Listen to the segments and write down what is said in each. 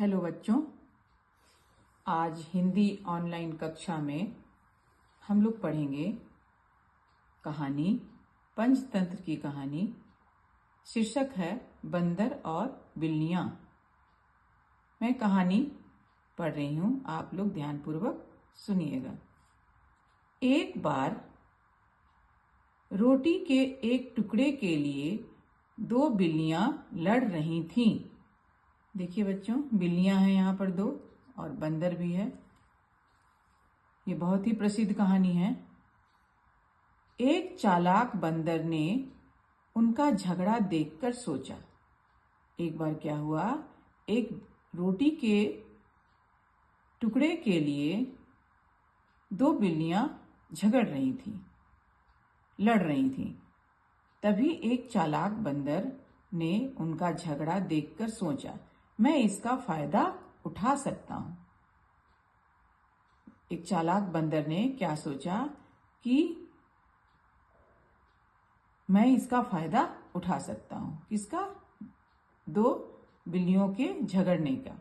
Hello बच्चों, आज Hindi online कक्षा में हम लोग पढ़ेंगे कहानी पंचतंत्र की कहानी। शीर्षक है बंदर और बिल्लियाँ। मैं कहानी पढ़ रही हूँ, आप लोग ध्यानपूर्वक सुनिएगा। एक बार रोटी के एक टुकड़े के लिए दो बिल्लियाँ लड़ रही थीं। देखिए बच्चों, बिल्लियां हैं यहाँ पर दो और बंदर भी है। ये बहुत ही प्रसिद्ध कहानी है। एक चालाक बंदर ने उनका झगड़ा देखकर सोचा। एक बार क्या हुआ, एक रोटी के टुकड़े के लिए दो बिल्लियां झगड़ रही थीं, लड़ रही थीं। तभी एक चालाक बंदर ने उनका झगड़ा देखकर सोचा, मैं इसका फायदा उठा सकता हूं। एक चालाक बंदर ने क्या सोचा कि मैं इसका फायदा उठा सकता हूं। किसका? दो बिल्लियों के झगड़ने का।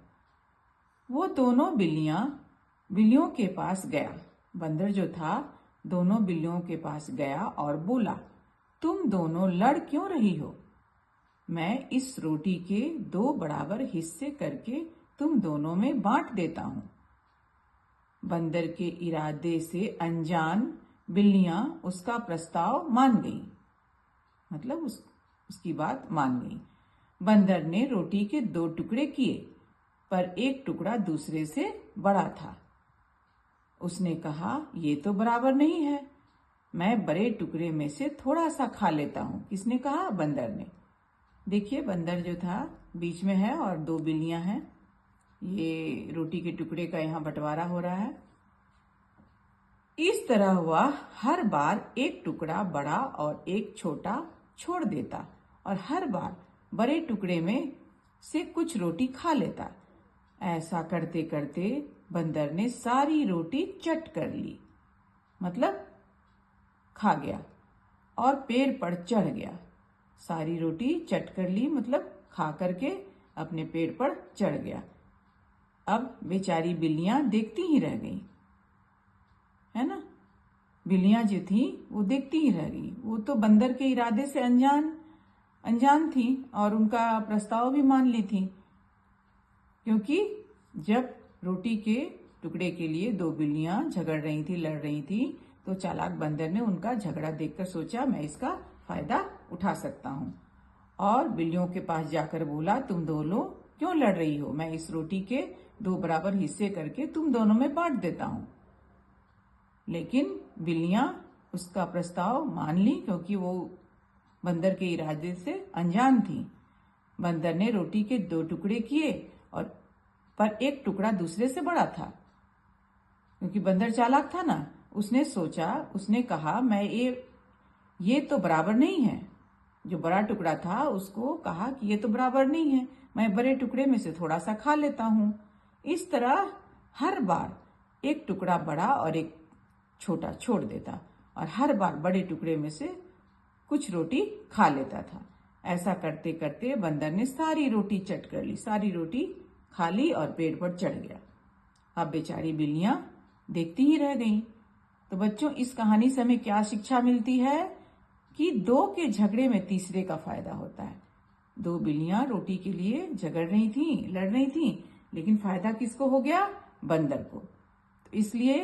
वो दोनों बिल्लियों के पास गया। बंदर जो था दोनों बिल्लियों के पास गया और बोला, तुम दोनों लड़ क्यों रही हो? मैं इस रोटी के दो बराबर हिस्से करके तुम दोनों में बांट देता हूं। बंदर के इरादे से अनजान बिल्लियां उसका प्रस्ताव मान गईं, मतलब उसकी बात मान गईं। बंदर ने रोटी के दो टुकड़े किए, पर एक टुकड़ा दूसरे से बड़ा था। उसने कहा, ये तो बराबर नहीं है, मैं बड़े टुकड़े में से थोड़ा सा खा लेता हूं। किसने कहा? बंदर ने। देखिए, बंदर जो था बीच में है और दो बिल्लियां हैं। ये रोटी के टुकड़े का यहाँ बंटवारा हो रहा है। इस तरह हुआ, हर बार एक टुकड़ा बड़ा और एक छोटा छोड़ देता और हर बार बड़े टुकड़े में से कुछ रोटी खा लेता। ऐसा करते करते बंदर ने सारी रोटी चट कर ली, मतलब खा गया और पेड़ पर चढ़ गया। सारी रोटी चट कर ली मतलब खा करके अपने पेड़ पर चढ़ गया। अब बेचारी बिल्लियां देखती ही रह गई, है ना। बिल्लियां जो थी वो देखती ही रह गई। वो तो बंदर के इरादे से अनजान थी और उनका प्रस्ताव भी मान ली थी, क्योंकि जब रोटी के टुकड़े के लिए दो बिल्लियां झगड़ रही थी, लड़ रही थी, तो चालाक बंदर ने उनका झगड़ा देखकर सोचा, मैं इसका फायदा उठा सकता हूं। और बिल्लियों के पास जाकर बोला, तुम दोनों क्यों लड़ रही हो? मैं इस रोटी के दो बराबर हिस्से करके तुम दोनों में बांट देता हूं। लेकिन बिल्लियां उसका प्रस्ताव मान ली, क्योंकि वो बंदर के इरादे से अनजान थी। बंदर ने रोटी के दो टुकड़े किए और पर एक टुकड़ा दूसरे से बड़ा था। क्योंकि बंदर चालाक था ना, उसने सोचा, उसने कहा, मैं ये तो बराबर नहीं है। जो बड़ा टुकड़ा था उसको कहा कि ये तो बराबर नहीं है, मैं बड़े टुकड़े में से थोड़ा सा खा लेता हूं। इस तरह हर बार एक टुकड़ा बड़ा और एक छोटा छोड़ देता और हर बार बड़े टुकड़े में से कुछ रोटी खा लेता था। ऐसा करते करते बंदर ने सारी रोटी चट कर ली, सारी रोटी खा ली और पेड़ पर चढ़ गया। अब बेचारी बिल्लियां देखती ही रह गईं। तो बच्चों, इस कहानी से हमें क्या शिक्षा मिलती है कि दो के झगड़े में तीसरे का फायदा होता है। दो बिल्लियां रोटी के लिए झगड़ रही थीं, लड़ रही थीं, लेकिन फायदा किसको हो गया? बंदर को। तो इसलिए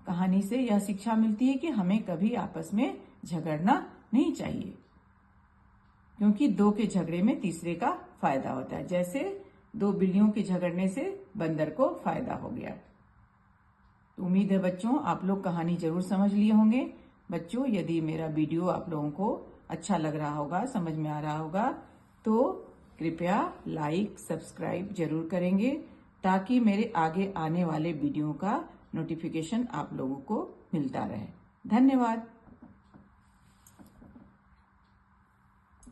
कहानी से यह शिक्षा मिलती है कि हमें कभी आपस में झगड़ना नहीं चाहिए, क्योंकि दो के झगड़े में तीसरे का फायदा होता है। जैसे दो बिल्लियों के झगड़ने से बंदर को फायदा हो गया। तो उम्मीद है बच्चों, आप लोग कहानी जरूर समझ लिए होंगे। बच्चों, यदि मेरा वीडियो आप लोगों को अच्छा लग रहा होगा, समझ में आ रहा होगा, तो कृपया लाइक सब्सक्राइब जरूर करेंगे, ताकि मेरे आगे आने वाले वीडियो का नोटिफिकेशन आप लोगों को मिलता रहे। धन्यवाद।